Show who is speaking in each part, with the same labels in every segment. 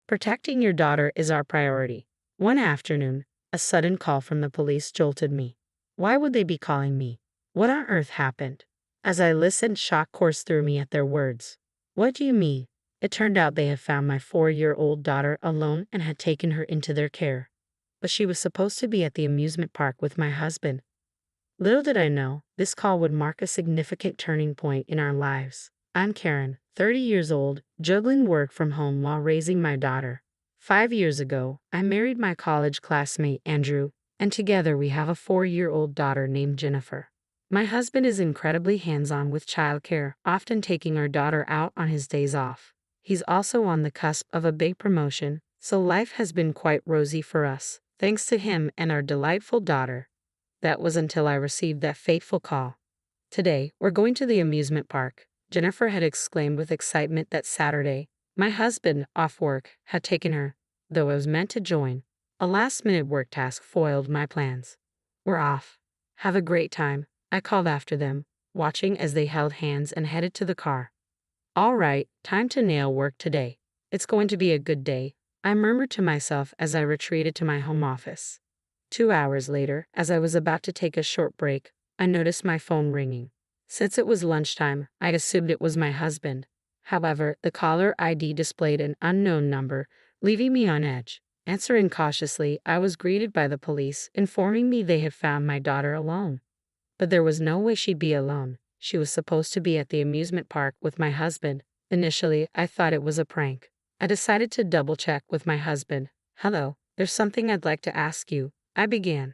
Speaker 1: Protecting your daughter is our priority. One afternoon, a sudden call from the police jolted me. Why would they be calling me? What on earth happened? As I listened, shock coursed through me at their words. What do you mean? It turned out they had found my 4-year-old daughter alone and had taken her into their care. But she was supposed to be at the amusement park with my husband. Little did I know, this call would mark a significant turning point in our lives. I'm Karen, 30 years old, juggling work from home while raising my daughter. 5 years ago, I married my college classmate Andrew, and together we have a 4-year-old daughter named Jennifer. My husband is incredibly hands-on with childcare, often taking our daughter out on his days off. He's also on the cusp of a big promotion, so life has been quite rosy for us, thanks to him and our delightful daughter. That was until I received that fateful call. Today, we're going to the amusement park, Jennifer had exclaimed with excitement that Saturday. My husband, off work, had taken her, though I was meant to join. A last-minute work task foiled my plans. We're off. Have a great time, I called after them, watching as they held hands and headed to the car. All right, time to nail work today. It's going to be a good day, I murmured to myself as I retreated to my home office. 2 hours later, as I was about to take a short break, I noticed my phone ringing. Since it was lunchtime, I'd assumed it was my husband. However, the caller ID displayed an unknown number, leaving me on edge. Answering cautiously, I was greeted by the police, informing me they had found my daughter alone. But there was no way she'd be alone. She was supposed to be at the amusement park with my husband. Initially, I thought it was a prank. I decided to double-check with my husband. Hello, there's something I'd like to ask you, I began.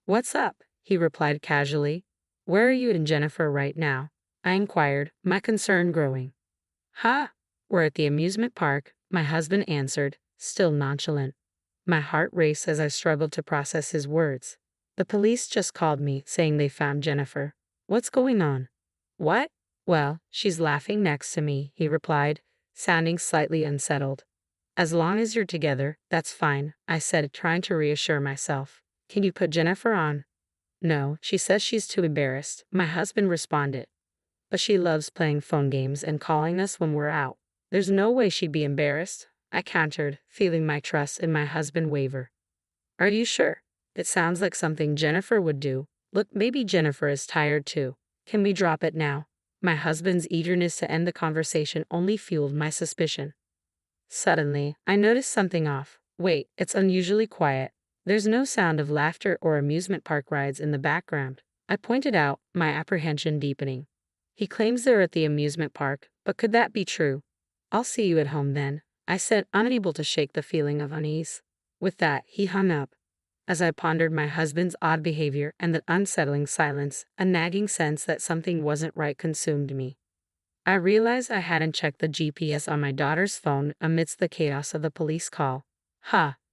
Speaker 1: What's up? He replied casually. Where are you and Jennifer right now? I inquired, my concern growing. We're at the amusement park, my husband answered, still nonchalant. My heart raced as I struggled to process his words. The police just called me, saying they found Jennifer. What's going on? What? Well, she's laughing next to me, he replied, sounding slightly unsettled. As long as you're together, that's fine, I said, trying to reassure myself. Can you put Jennifer on? No, she says she's too embarrassed, my husband responded. But she loves playing phone games and calling us when we're out. There's no way she'd be embarrassed, I countered, feeling my trust in my husband waver. Are you sure? It sounds like something Jennifer would do. Look, maybe Jennifer is tired too. Can we drop it now? My husband's eagerness to end the conversation only fueled my suspicion. Suddenly, I noticed something off. Wait, it's unusually quiet. There's no sound of laughter or amusement park rides in the background, I pointed out, my apprehension deepening. He claims they're at the amusement park, but could that be true? I'll see you at home then, I said, unable to shake the feeling of unease. With that, he hung up. As I pondered my husband's odd behavior and the unsettling silence, a nagging sense that something wasn't right consumed me. I realized I hadn't checked the GPS on my daughter's phone amidst the chaos of the police call.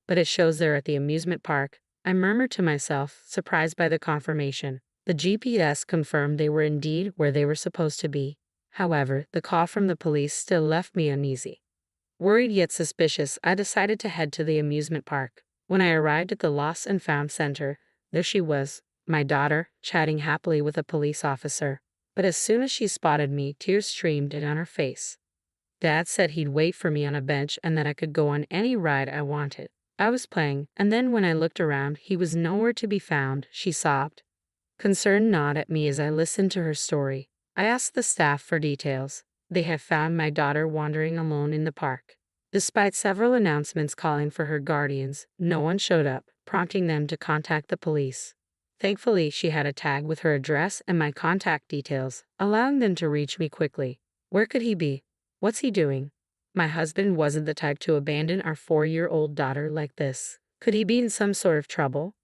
Speaker 1: But it shows they're at the amusement park, I murmured to myself, surprised by the confirmation. The GPS confirmed they were indeed where they were supposed to be. However, the call from the police still left me uneasy. Worried yet suspicious, I decided to head to the amusement park. When I arrived at the Lost and Found Center, there she was, my daughter, chatting happily with a police officer. But as soon as she spotted me, tears streamed down her face. Dad said he'd wait for me on a bench and that I could go on any ride I wanted. I was playing, and then when I looked around, he was nowhere to be found, she sobbed. Concern gnawed at me as I listened to her story. I asked the staff for details. They had found my daughter wandering alone in the park. Despite several announcements calling for her guardians, no one showed up, prompting them to contact the police. Thankfully, she had a tag with her address and my contact details, allowing them to reach me quickly. Where could he be? What's he doing? My husband wasn't the type to abandon our 4-year-old daughter like this. Could he be in some sort of trouble?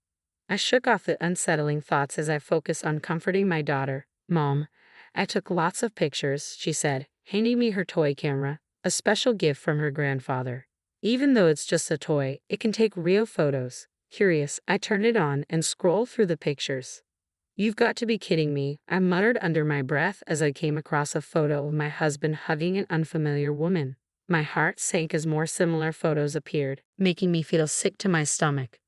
Speaker 1: I shook off the unsettling thoughts as I focused on comforting my daughter. Mom, I took lots of pictures, she said, handing me her toy camera, a special gift from her grandfather. Even though it's just a toy, it can take real photos. Curious, I turned it on and scrolled through the pictures. You've got to be kidding me, I muttered under my breath as I came across a photo of my husband hugging an unfamiliar woman. My heart sank as more similar photos appeared, making me feel sick to my stomach.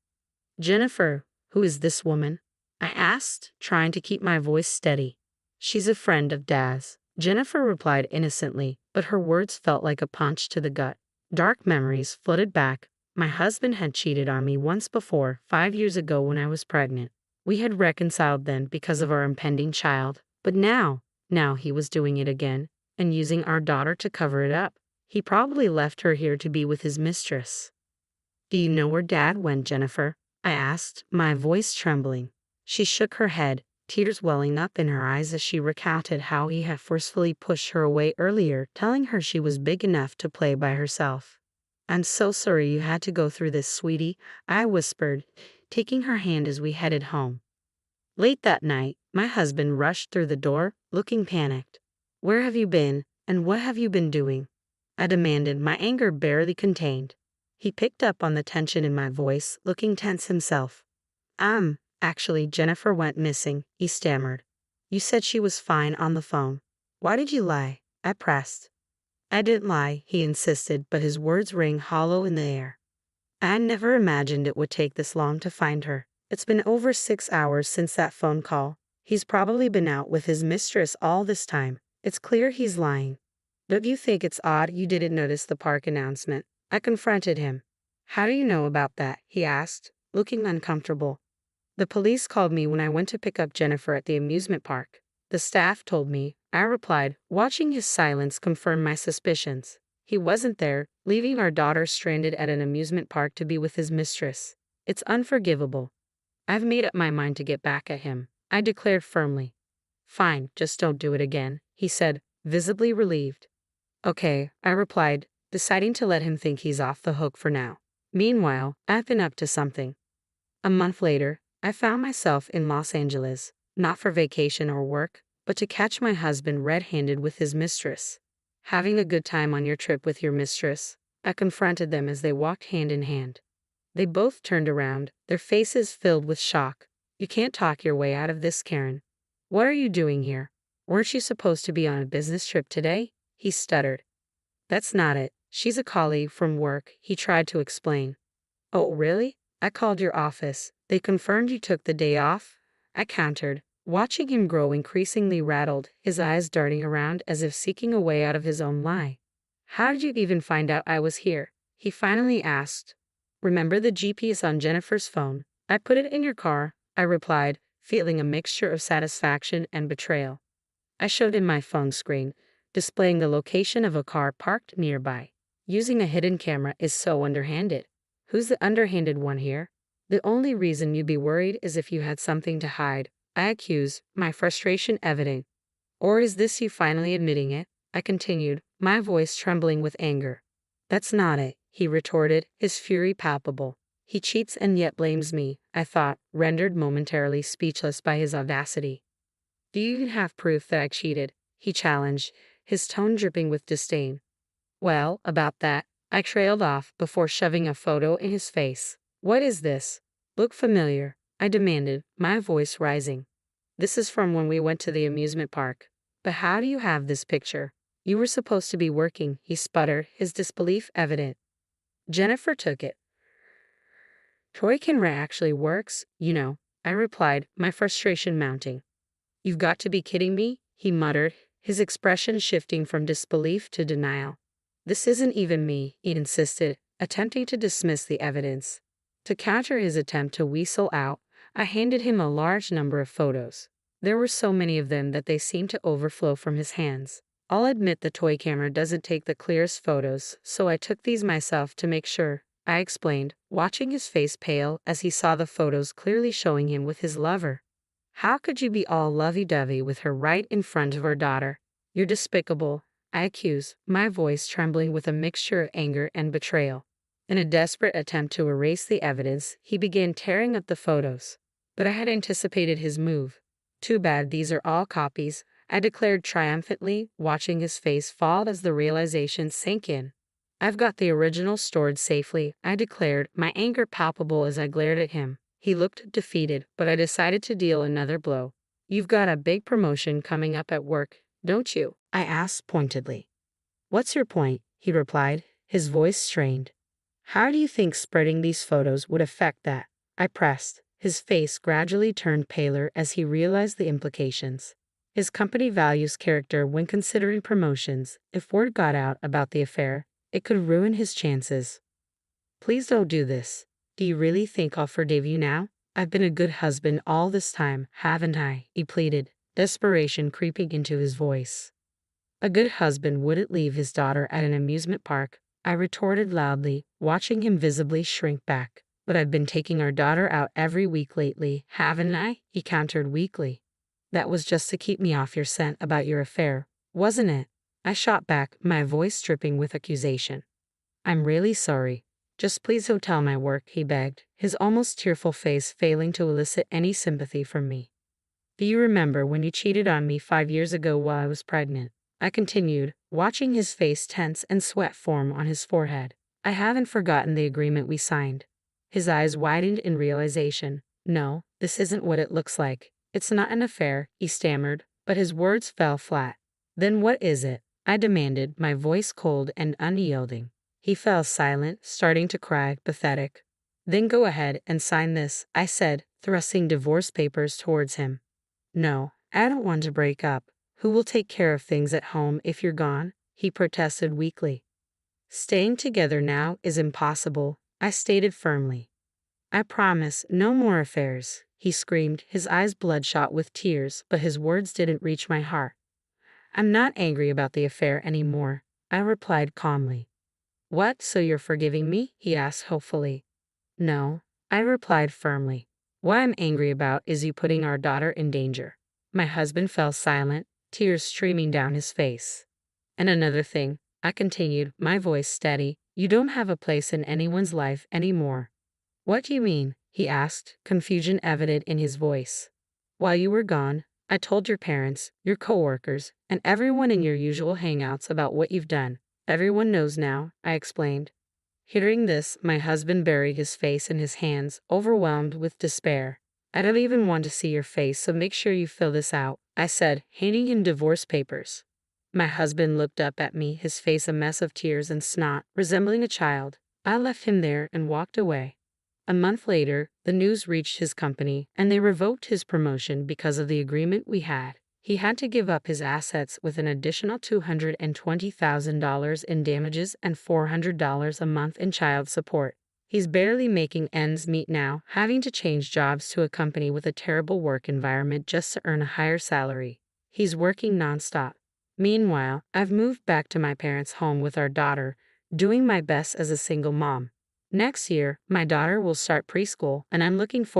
Speaker 1: Jennifer, who is this woman? I asked, trying to keep my voice steady. She's a friend of Dad's, Jennifer replied innocently, but her words felt like a punch to the gut. Dark memories flooded back. My husband had cheated on me once before, 5 years ago when I was pregnant. We had reconciled then because of our impending child, but now he was doing it again, and using our daughter to cover it up. He probably left her here to be with his mistress. Do you know where Dad went, Jennifer? I asked, my voice trembling. She shook her head, tears welling up in her eyes as she recounted how he had forcefully pushed her away earlier, telling her she was big enough to play by herself. I'm so sorry you had to go through this, sweetie, I whispered, taking her hand as we headed home. Late that night, my husband rushed through the door, looking panicked. Where have you been, and what have you been doing? I demanded, my anger barely contained. He picked up on the tension in my voice, looking tense himself. Actually, Jennifer went missing, he stammered. You said she was fine on the phone. Why did you lie? I pressed. I didn't lie, he insisted, but his words rang hollow in the air. I never imagined it would take this long to find her. It's been over 6 hours since that phone call. He's probably been out with his mistress all this time. It's clear he's lying. Don't you think it's odd you didn't notice the park announcement? I confronted him. How do you know about that? He asked, looking uncomfortable. The police called me when I went to pick up Jennifer at the amusement park. The staff told me, I replied, watching his silence confirm my suspicions. He wasn't there, leaving our daughter stranded at an amusement park to be with his mistress. It's unforgivable. I've made up my mind to get back at him, I declared firmly. Fine, just don't do it again, he said, visibly relieved. Okay, I replied, deciding to let him think he's off the hook for now. Meanwhile, I've been up to something. A month later, I found myself in Los Angeles, not for vacation or work, but to catch my husband red-handed with his mistress. Having a good time on your trip with your mistress? I confronted them as they walked hand in hand. They both turned around, their faces filled with shock. You can't talk your way out of this, Karen. What are you doing here? Weren't you supposed to be on a business trip today? He stuttered. That's not it. She's a colleague from work, he tried to explain. Oh, really? I called your office. They confirmed you took the day off? I countered, watching him grow increasingly rattled, his eyes darting around as if seeking a way out of his own lie. How did you even find out I was here? He finally asked. Remember the GPS on Jennifer's phone? I put it in your car, I replied, feeling a mixture of satisfaction and betrayal. I showed him my phone screen, displaying the location of a car parked nearby. Using a hidden camera is so underhanded. Who's the underhanded one here? The only reason you'd be worried is if you had something to hide, I accused, my frustration evident. Or is this you finally admitting it? I continued, my voice trembling with anger. That's not it, he retorted, his fury palpable. He cheats and yet blames me, I thought, rendered momentarily speechless by his audacity. Do you even have proof that I cheated? He challenged, his tone dripping with disdain. Well, about that, I trailed off before shoving a photo in his face. What is this? Look familiar, I demanded, my voice rising. This is from when we went to the amusement park. But how do you have this picture? You were supposed to be working, he sputtered, his disbelief evident. Jennifer took it. Troy camera actually works, you know, I replied, my frustration mounting. You've got to be kidding me, he muttered, his expression shifting from disbelief to denial. This isn't even me, he insisted, attempting to dismiss the evidence. To counter his attempt to weasel out, I handed him a large number of photos. There were so many of them that they seemed to overflow from his hands. I'll admit the toy camera doesn't take the clearest photos, so I took these myself to make sure, I explained, watching his face pale as he saw the photos clearly showing him with his lover. How could you be all lovey-dovey with her right in front of our daughter? You're despicable, I accused, my voice trembling with a mixture of anger and betrayal. In a desperate attempt to erase the evidence, he began tearing up the photos. But I had anticipated his move. Too bad these are all copies, I declared triumphantly, watching his face fall as the realization sank in. I've got the original stored safely, I declared, my anger palpable as I glared at him. He looked defeated, but I decided to deal another blow. You've got a big promotion coming up at work, don't you? I asked pointedly. What's your point? He replied, his voice strained. How do you think spreading these photos would affect that? I pressed. His face gradually turned paler as he realized the implications. His company values character when considering promotions. If word got out about the affair, It could ruin his chances. Please don't do this. Do you really think I'll forgive you now? I've been a good husband all this time, haven't I? He pleaded, desperation creeping into his voice. A good husband wouldn't leave his daughter at an amusement park, I retorted loudly, watching him visibly shrink back. But I've been taking our daughter out every week lately, haven't I? He countered weakly. That was just to keep me off your scent about your affair, wasn't it? I shot back, my voice dripping with accusation. I'm really sorry. Just please don't tell my work, he begged, his almost tearful face failing to elicit any sympathy from me. Do you remember when you cheated on me 5 years ago while I was pregnant? I continued, watching his face tense and sweat form on his forehead. I haven't forgotten the agreement we signed. His eyes widened in realization. No, this isn't what it looks like. It's not an affair, he stammered, but his words fell flat. Then what is it? I demanded, my voice cold and unyielding. He fell silent, starting to cry, pathetic. Then go ahead and sign this, I said, thrusting divorce papers towards him. No, I don't want to break up. Who will take care of things at home if you're gone? He protested weakly. Staying together now is impossible, I stated firmly. I promise no more affairs, he screamed, his eyes bloodshot with tears, but his words didn't reach my heart. I'm not angry about the affair anymore, I replied calmly. What, so you're forgiving me? He asked hopefully. No, I replied firmly. What I'm angry about is you putting our daughter in danger. My husband fell silent, tears streaming down his face. And another thing, I continued, my voice steady, you don't have a place in anyone's life anymore. What do you mean? He asked, confusion evident in his voice. While you were gone, I told your parents, your coworkers, and everyone in your usual hangouts about what you've done. Everyone knows now, I explained. Hearing this, my husband buried his face in his hands, overwhelmed with despair. I don't even want to see your face, so make sure you fill this out, I said, handing him divorce papers. My husband looked up at me, his face a mess of tears and snot, resembling a child. I left him there and walked away. A month later, the news reached his company, and they revoked his promotion because of the agreement we had. He had to give up his assets with an additional $220,000 in damages and $400 a month in child support. He's barely making ends meet now, having to change jobs to a company with a terrible work environment just to earn a higher salary. He's working nonstop. Meanwhile, I've moved back to my parents' home with our daughter, doing my best as a single mom. Next year, my daughter will start preschool, and I'm looking forward